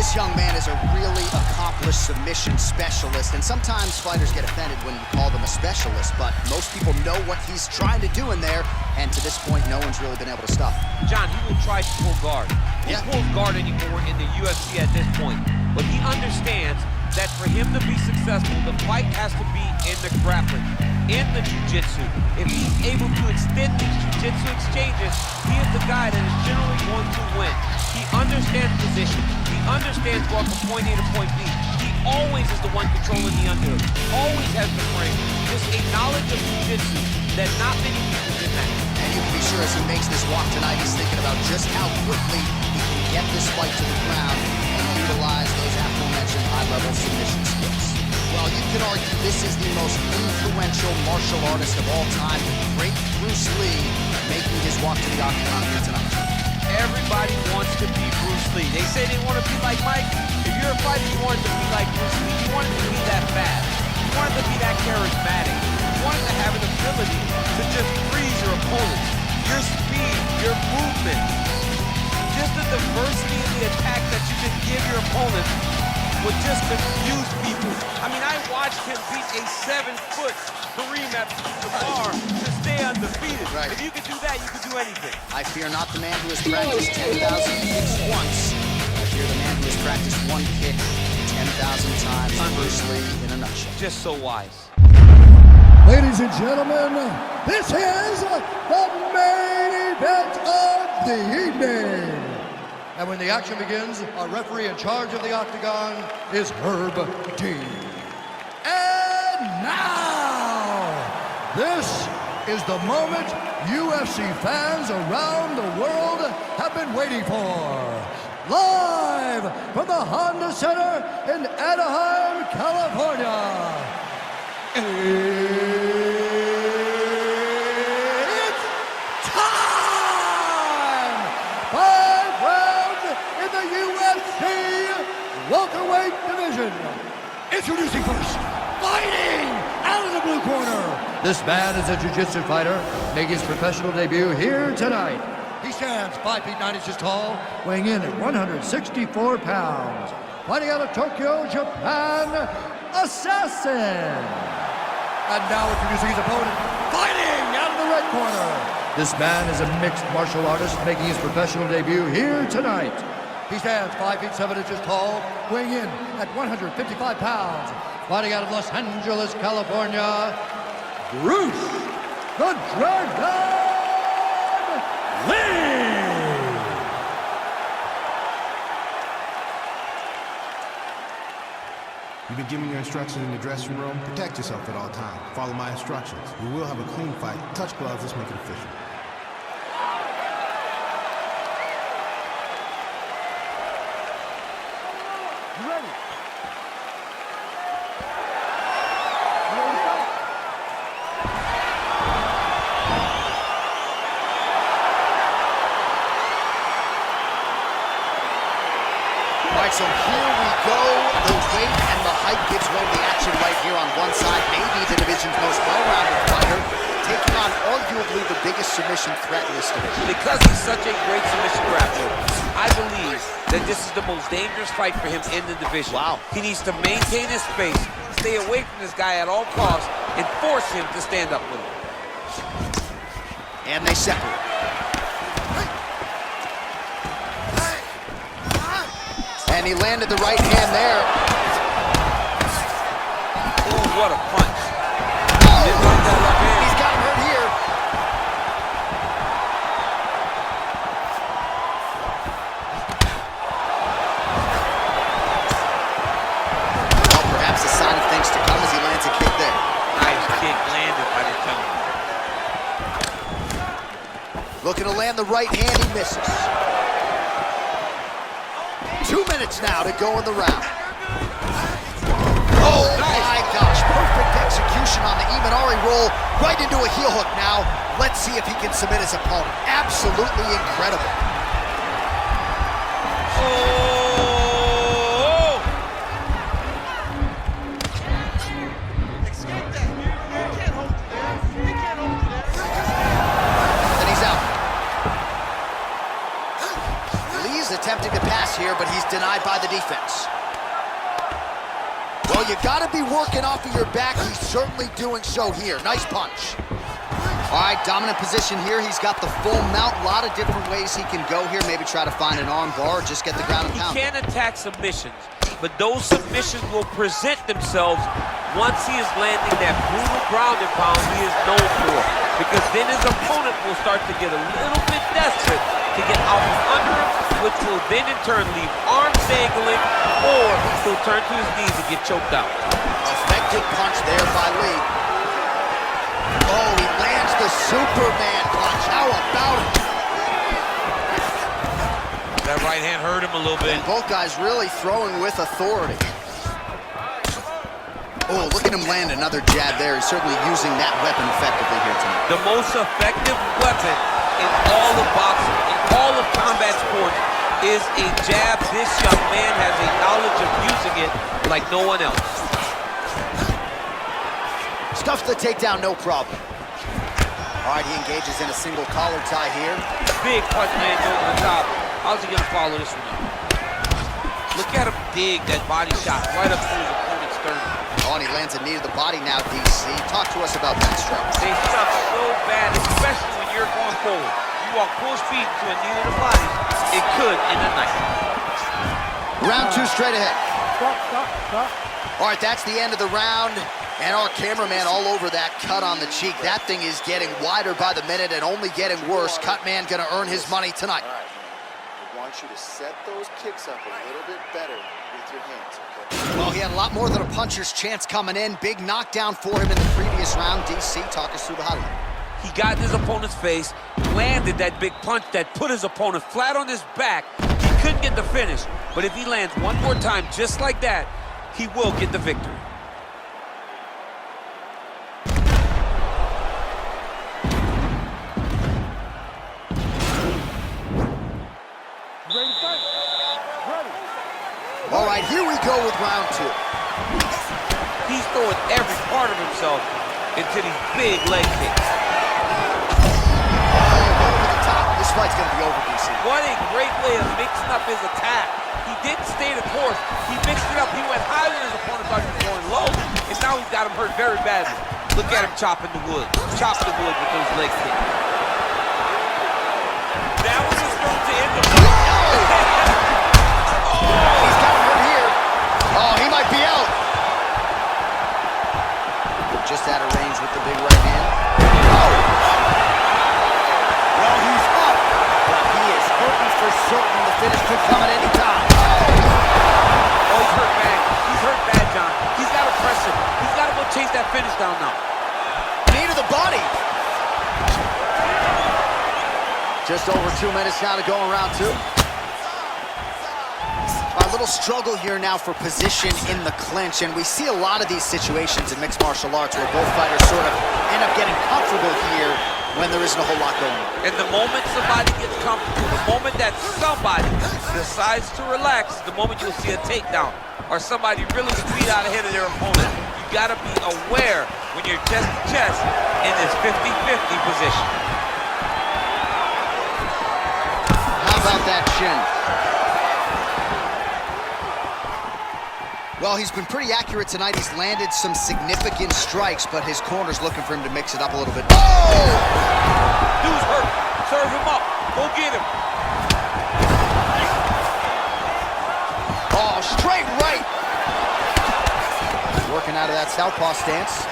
This young man is a really accomplished submission specialist, and sometimes fighters get offended when you call them a specialist, but most people know what he's trying to do in there, and to this point, no one's really been able to stop him. John, he will try to pull guard. He pulls guard anymore in the UFC at this point, but he understands that for him to be successful, the fight has to be in the grappling, in the jiu-jitsu. If he's able to extend these jiu-jitsu exchanges, he is the guy that is generally going to win. He understands position. He understands going from point A to point B. He always is the one controlling the underhook. Always has the frame. Just a knowledge of jiu-jitsu that not many people can match. And you can be sure as he makes this walk tonight, he's thinking about just how quickly he can get this fight to the ground and utilize those aforementioned high-level submission skills. Well, you can argue this is the most influential martial artist of all time, the great Bruce Lee, making his walk to the octagon here tonight. Everybody wants to be Bruce Lee. They say they want to be like Mike. If you're a fighter, you want to be like Bruce Lee. You want to be that fast. You want to be that charismatic. You want to have an ability to just freeze your opponents. Your speed, your movement, just the diversity in the attack that you can give your opponents would just confuse people. I mean, I watched him beat a 7-foot Kareem at the bar to stay undefeated. Right. If you could do that, you could do anything. I fear not the man who has practiced 10,000 kicks once. I fear the man who has practiced one kick 10,000 times. Bruce Lee in a nutshell. Just so wise. Ladies and gentlemen, this is the main event of the evening. And when the action begins, our referee in charge of the octagon is Herb Dean. And now, this is the moment UFC fans around the world have been waiting for. Live from the Honda Center in Anaheim, California. It's time! 5 rounds in the UFC welterweight division. Introducing first, fighting out of the blue corner. This man is a jiu-jitsu fighter, making his professional debut here tonight. He stands 5 feet 9 inches tall, weighing in at 164 pounds. Fighting out of Tokyo, Japan, Assassin. And now introducing his opponent, fighting out of the red corner. This man is a mixed martial artist making his professional debut here tonight. He stands 5 feet 7 inches tall, weighing in at 155 pounds. Fighting out of Los Angeles, California, Bruce the Dragon Lee. You've been giving your instructions in the dressing room. Protect yourself at all times. Follow my instructions. We will have a clean fight. Touch gloves. Let's make it official. You ready? Right, so here we go. The weight and the height gives way to the action right here on one side. Maybe the division's most well-rounded fighter, taking on arguably the biggest submission threat in this division. Because he's such a great submission grappler, I believe that this is the most dangerous fight for him in the division. Wow. He needs to maintain his space, stay away from this guy at all costs, and force him to stand up with him. And they separate. And he landed the right hand there. Ooh, what a punch. Oh, Didn't like that left hand. he's got him hurt here. Well, perhaps a sign of things to come as he lands a kick there. Nice kick landed by the tongue. Looking to land the right hand, he misses. 2 minutes now to go in the round. Oh my gosh, perfect execution on the Imanari roll, right into a heel hook now. Let's see if he can submit his opponent. Absolutely incredible. Oh! And he's out. Lee's attempting to pass here, but he's denied by the defense. Well, you gotta be working off of your back. He's certainly doing so here. Nice punch. All right, dominant position here. He's got the full mount. A lot of different ways he can go here. Maybe try to find an arm bar or just get the ground and pound. He can attack submissions, but those submissions will present themselves once he is landing that brutal ground and pound he is known for. Because then his opponent will start to get a little bit desperate to get out from under him, which will then in turn leave arms dangling, or he'll turn to his knees and get choked out. Effective punch there by Lee. Oh, he lands the Superman punch. How about it? That right hand hurt him a little bit. And both guys really throwing with authority. Oh, look at him land another jab there. He's certainly using that weapon effectively here tonight. The most effective weapon in all of boxing, in all of combat sports, is a jab. This young man has a knowledge of using it like no one else. Stuffs the takedown, no problem. All right, he engages in a single collar tie here. Big punch lands over the top. How's he gonna follow this one up? Look at him dig that body shot right up through his opponent's sternum. Oh, and he lands a knee to the body now, DC. Talk to us about that strike. They suck so bad, especially when you're going forward. You walk full speed to a knee to the body, it could end the night. Round two straight ahead. Stop. All right, that's the end of the round. And our cameraman all over that cut on the cheek. That thing is getting wider by the minute and only getting worse. Cutman gonna earn his money tonight. All right. I want you to set those kicks up a little bit better with your hands, okay? Well, he had a lot more than a puncher's chance coming in. Big knockdown for him in the previous round. DC, talk us through the highlight. He got in his opponent's face, landed that big punch that put his opponent flat on his back. He couldn't get the finish, but if he lands one more time just like that, he will get the victory. All right, here we go with round two. He's throwing every part of himself into these big leg kicks. Over the top. This fight's gonna be over, DC. What a great way of mixing up his attack. He didn't stay the course. He mixed it up. He went high when his opponent thought he was going low, and now he's got him hurt very badly. Look at him chopping the wood. Chopping the wood with those leg kicks. That was his going to end the fight. He's got him hurt here. Oh, he might be out. Just out of range with the big right hand. Oh! Well, he's up, but he is hurting for certain. The finish could come at any time. Oh, he's hurt bad. He's hurt bad, John. He's got to press him. He's got to go chase that finish down now. Knee to the body. Just over 2 minutes now to go in round two. A little struggle here now for position in the clinch, and we see a lot of these situations in mixed martial arts where both fighters sort of end up getting comfortable here when there isn't a whole lot going on. And the moment somebody gets comfortable, the moment that somebody decides to relax, the moment you'll see a takedown or somebody really speed out ahead of their opponent. You gotta be aware when you're chest to chest in this 50-50 position. How about that shin? Well, he's been pretty accurate tonight. He's landed some significant strikes, but his corner's looking for him to mix it up a little bit. Oh! Dude's hurt. Serve him up. Go get him. Oh, straight right. Working out of that southpaw stance.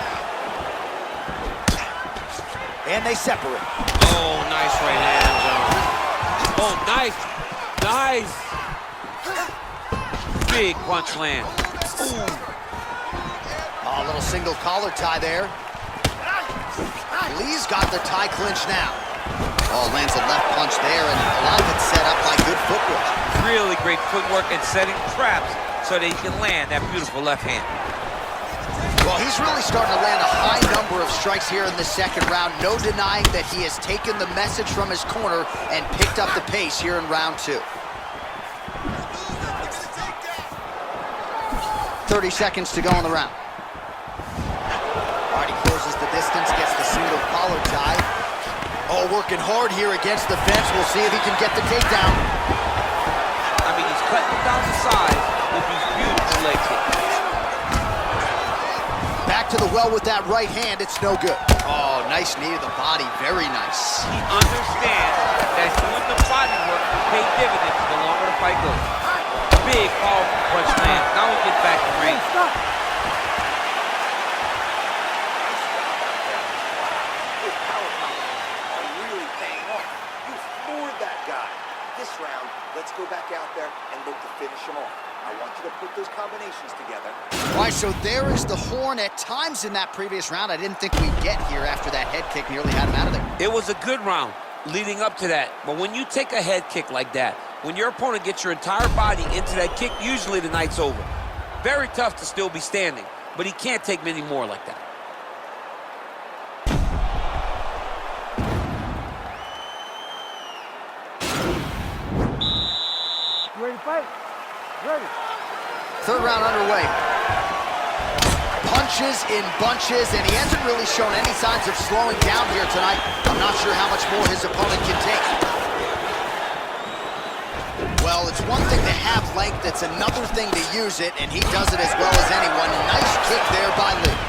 And they separate. Oh, nice right hand, John. Oh, nice. Nice. Big punch land. Ooh. Oh, a little single collar tie there. Lee's got the tie clinch now. Oh, lands a left punch there, and a lot of it set up by good footwork. Really great footwork and setting traps so that he can land that beautiful left hand. Well, he's really starting to land a high number of strikes here in the second round. No denying that he has taken the message from his corner and picked up the pace here in round two. 30 seconds to go in the round. All right, he closes the distance, gets the single collar tie. Oh, working hard here against the fence. We'll see if he can get the takedown. I mean, he's cutting down the sides with these beautiful leg kicks. Back to the well with that right hand, it's no good. Oh, nice knee to the body, very nice. He understands that doing the body work will pay dividends the longer the fight goes. Big, powerful punch lands. Now we get back to range. His power combinations are really paying off. You floored that guy. This round, let's go back out there and look to finish him off. I want you to put those combinations together. All right, so there is the horn. At times in that previous round, I didn't think we'd get here after that head kick nearly had him out of there. It was a good round leading up to that. But when you take a head kick like that, when your opponent gets your entire body into that kick, usually the night's over. Very tough to still be standing, but he can't take many more like that. You ready to fight? Ready. Third round underway. Punches in bunches, and he hasn't really shown any signs of slowing down here tonight. I'm not sure how much more his opponent can take. Well, it's one thing to have length, it's another thing to use it, and he does it as well as anyone. Nice kick there by Lee.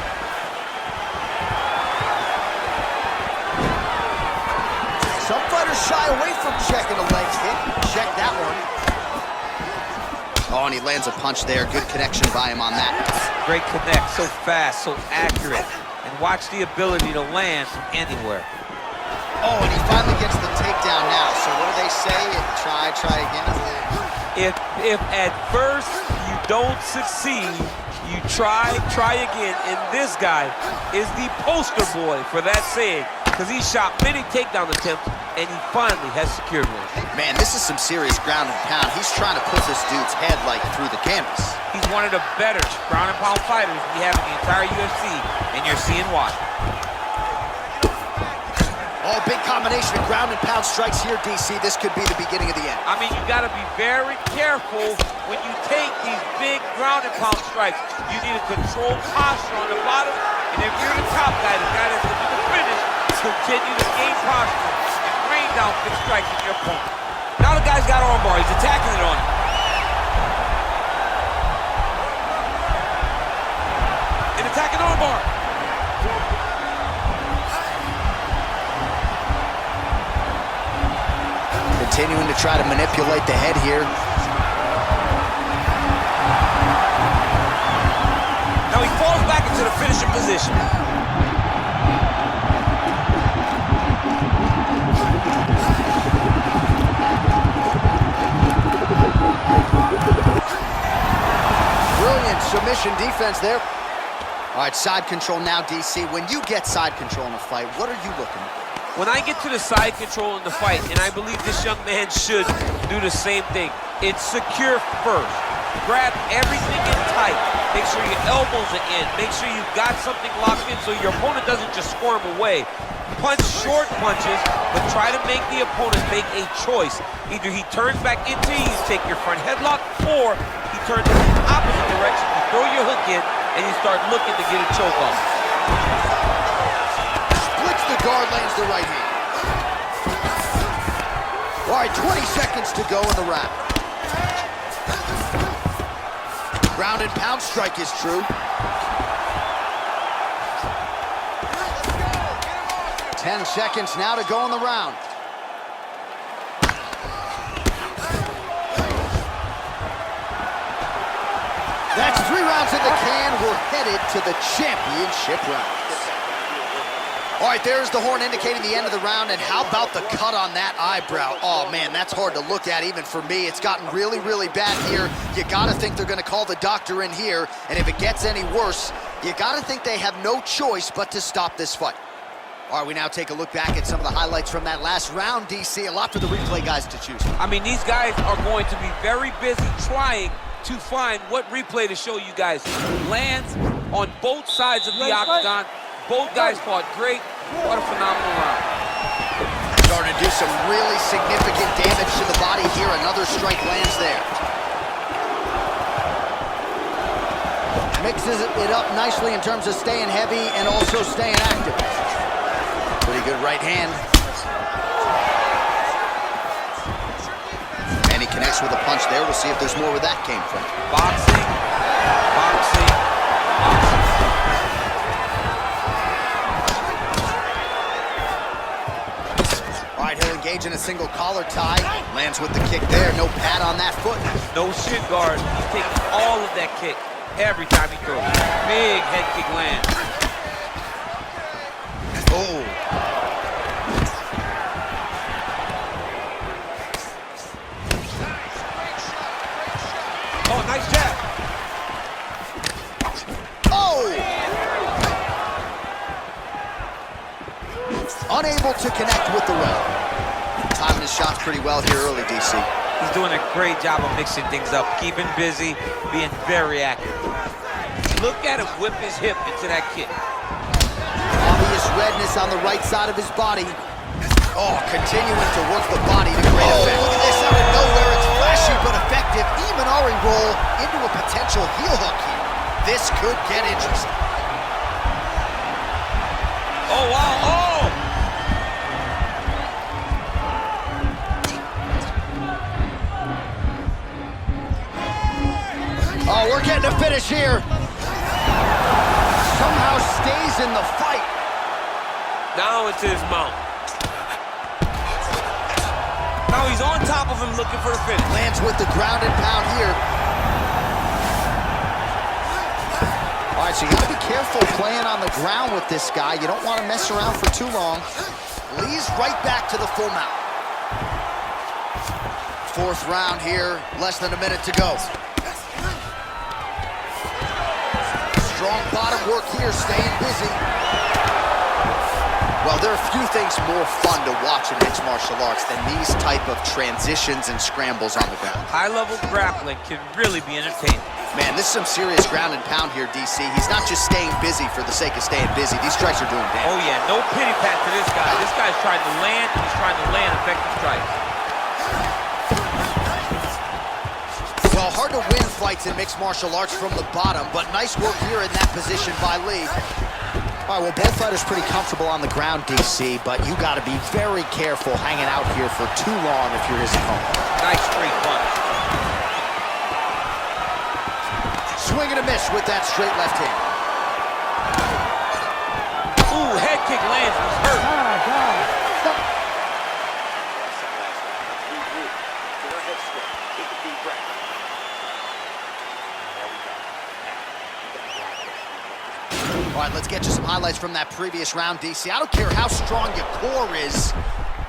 Some fighters shy away from checking a leg kick. Check that one. Oh, and he lands a punch there. Good connection by him on that. Great connect, so fast, so accurate. And watch the ability to land from anywhere. Oh, and he finally gets the takedown now. So what do they say? Try again? If at first you don't succeed, you try again. And this guy is the poster boy for that saying, because he shot many takedown attempts, and he finally has secured one. Man, this is some serious ground and pound. He's trying to put this dude's head, like, through the canvas. He's one of the better ground and pound fighters we have in the entire UFC, and you're seeing why. Oh, big combination of ground and pound strikes here, DC. This could be the beginning of the end. I mean, you got to be very careful when you take these big ground and pound strikes. You need a controlled posture on the bottom, and if you're the top guy, the guy that's going to do the finish, continue to gain posture and rain down big strikes on your opponent. Now the guy's got armbar. He's attacking it on him. And attacking armbar. Continuing to try to manipulate the head here. Now he falls back into the finishing position. Brilliant submission defense there. All right, side control now, DC. When you get side control in a fight, what are you looking for? When I get to the side control in the fight, and I believe this young man should do the same thing, it's secure first. Grab everything in tight. Make sure your elbows are in. Make sure you've got something locked in so your opponent doesn't just squirm away. Punch short punches, but try to make the opponent make a choice. Either he turns back into you, take your front headlock, or he turns in the opposite direction, you throw your hook in, and you start looking to get a choke off. Splits the guard, lands the right hand. All right, 20 seconds to go in the round. Ground and pound strike is true. 10 seconds now to go in the round. That's 3 rounds in the can. We're headed to the championship round. All right, there's the horn indicating the end of the round, and how about the cut on that eyebrow? Oh, man, that's hard to look at even for me. It's gotten really, really bad here. You gotta think they're gonna call the doctor in here, and if it gets any worse, you gotta think they have no choice but to stop this fight. All right, we now take a look back at some of the highlights from that last round, DC. A lot for the replay guys to choose from. I mean, these guys are going to be very busy trying to find what replay to show you guys. Lands on both sides of the octagon. Both guys fought great. What a phenomenal round. Starting to do some really significant damage to the body here. Another strike lands there. Mixes it up nicely in terms of staying heavy and also staying active. Pretty good right hand. And he connects with a punch there. We'll see if there's more where that came from. Boxing, boxing, boxing. All right, he'll engage in a single collar tie. Lands with the kick there. No pad on that foot. No shin guard. He's taking all of that kick every time he throws. Big head kick lands. Oh. Oh, nice jab. Oh! Unable to connect with the well. Timing his shots pretty well here early, DC. He's doing a great job of mixing things up, keeping busy, being very active. Look at him whip his hip into that kick. Obvious redness on the right side of his body. Oh, continuing to work the body to great effect. Look at this out of nowhere. It's flashy but effective. Imanari roll into a potential heel hook here. This could get interesting. Oh, wow, oh! Oh, we're getting a finish here. Somehow stays in the fight. Now into his mount. Now he's on top of him looking for the finish. Lands with the ground and pound here. All right, so you gotta be careful playing on the ground with this guy. You don't want to mess around for too long. Lee's right back to the full mount. Fourth round here, less than a minute to go. Strong bottom work here, staying busy. Well, there are few things more fun to watch in mixed martial arts than these type of transitions and scrambles on the ground. High-level grappling can really be entertaining. Man, this is some serious ground and pound here, DC. He's not just staying busy for the sake of staying busy. These strikes are doing damage. Oh, yeah, no pity pat to this guy. This guy's trying to land, and he's trying to land effective strikes. Well, hard to win fights in mixed martial arts from the bottom, but nice work here in that position by Lee. All right, well, both fighters pretty comfortable on the ground, DC, but you got to be very careful hanging out here for too long if you're his opponent. Nice straight punch. Swing and a miss with that straight left hand. Ooh, head kick lands. He's hurt. All right, let's get you some highlights from that previous round, DC. I don't care how strong your core is,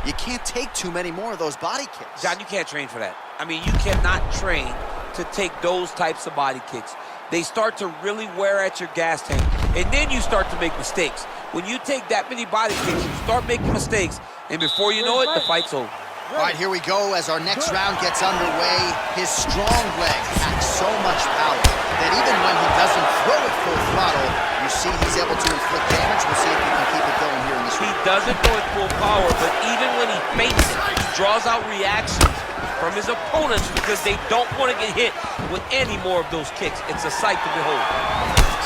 you can't take too many more of those body kicks. John, you can't train for that. I mean, you cannot train to take those types of body kicks. They start to really wear at your gas tank, and then you start to make mistakes. When you take that many body kicks, you start making mistakes, and before you know it, the fight's over. All right, here we go as our next round gets underway. His strong leg packs so much power that even when he doesn't throw it full throttle, you see he's able to inflict damage. We'll see if he can keep it going here in this round. He doesn't go at full power, but even when he feints it, he draws out reactions from his opponents because they don't want to get hit with any more of those kicks. It's a sight to behold.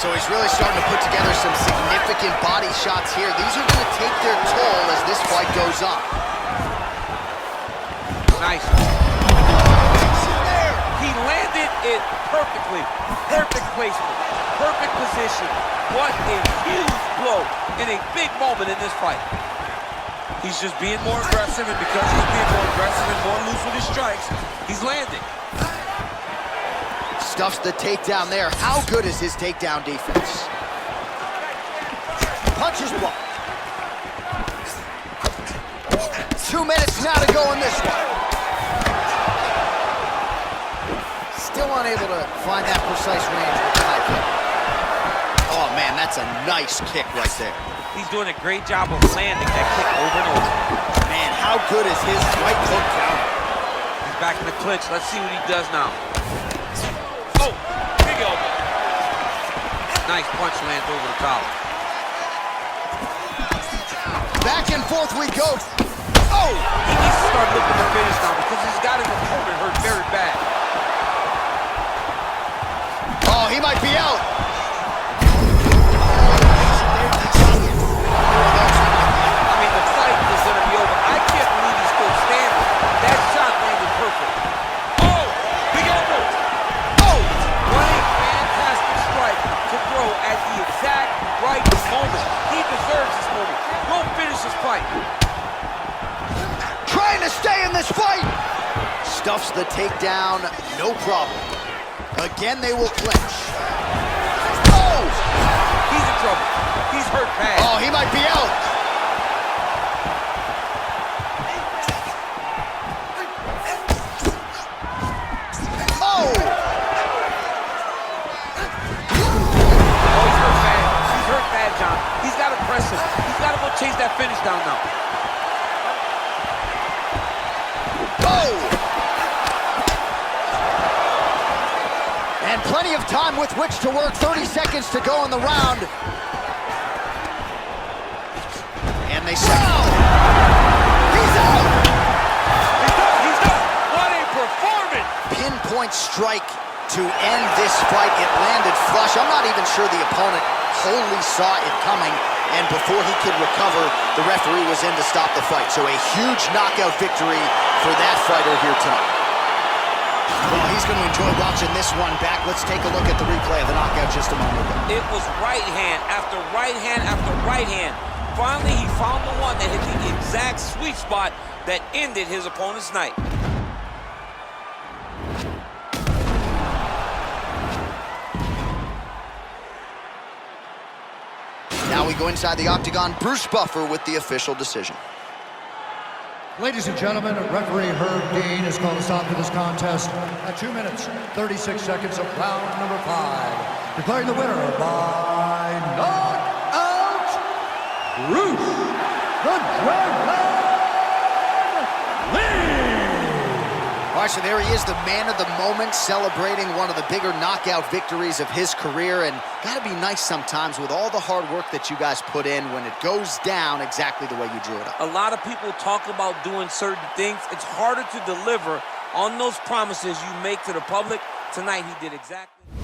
So he's really starting to put together some significant body shots here. These are going to take their toll as this fight goes on. Nice. He landed it perfectly. Perfect placement. Perfect position. What a huge blow in a big moment in this fight. He's just being more aggressive, and because he's being more aggressive and more loose with his strikes, he's landing. Stuffs the takedown there. How good is his takedown defense? Punches blocked. 2 minutes now to go in this one. Still unable to find that precise range with the high kick. Oh man, that's a nice kick right there. He's doing a great job of landing that kick over and over. Man, how good is his right hook counter? He's back in the clinch. Let's see what he does now. Oh, big elbow. Nice punch lands over the collar. Back and forth we go. Oh! He needs to start looking to finish now because he's got his opponent hurt very bad. Oh, he might be out. I mean, the fight is going to be over. I can't believe he's still standing. That shot landed perfect. stuffs the takedown, no problem. Again, they will clinch. Oh! He's in trouble. He's hurt bad. Oh, he might be out. Oh! He's hurt bad, John. He's got to press him. He's got to go chase that finish down now. Oh! And plenty of time with which to work. 30 seconds to go in the round. And they say, oh! He's out! He's done. What a performance! Pinpoint strike to end this fight. It landed flush. I'm not even sure the opponent wholly saw it coming. And before he could recover, the referee was in to stop the fight. So a huge knockout victory for that fighter here tonight. Well, he's going to enjoy watching this one back. Let's take a look at the replay of the knockout just a moment ago. It was right hand after right hand after right hand. Finally, he found the one that hit the exact sweet spot that ended his opponent's night. Now we go inside the octagon. Bruce Buffer with the official decision. Ladies and gentlemen, referee Herb Dean has called a stop to this contest at 2 minutes, 36 seconds of round number 5. Declaring the winner by knockout, Bruce the Dragon Lee! All right, so there he is, the man of the moment, celebrating one of the bigger knockout victories of his career. And gotta be nice sometimes with all the hard work that you guys put in when it goes down exactly the way you drew it up. A lot of people talk about doing certain things. It's harder to deliver on those promises you make to the public. Tonight, he did exactly.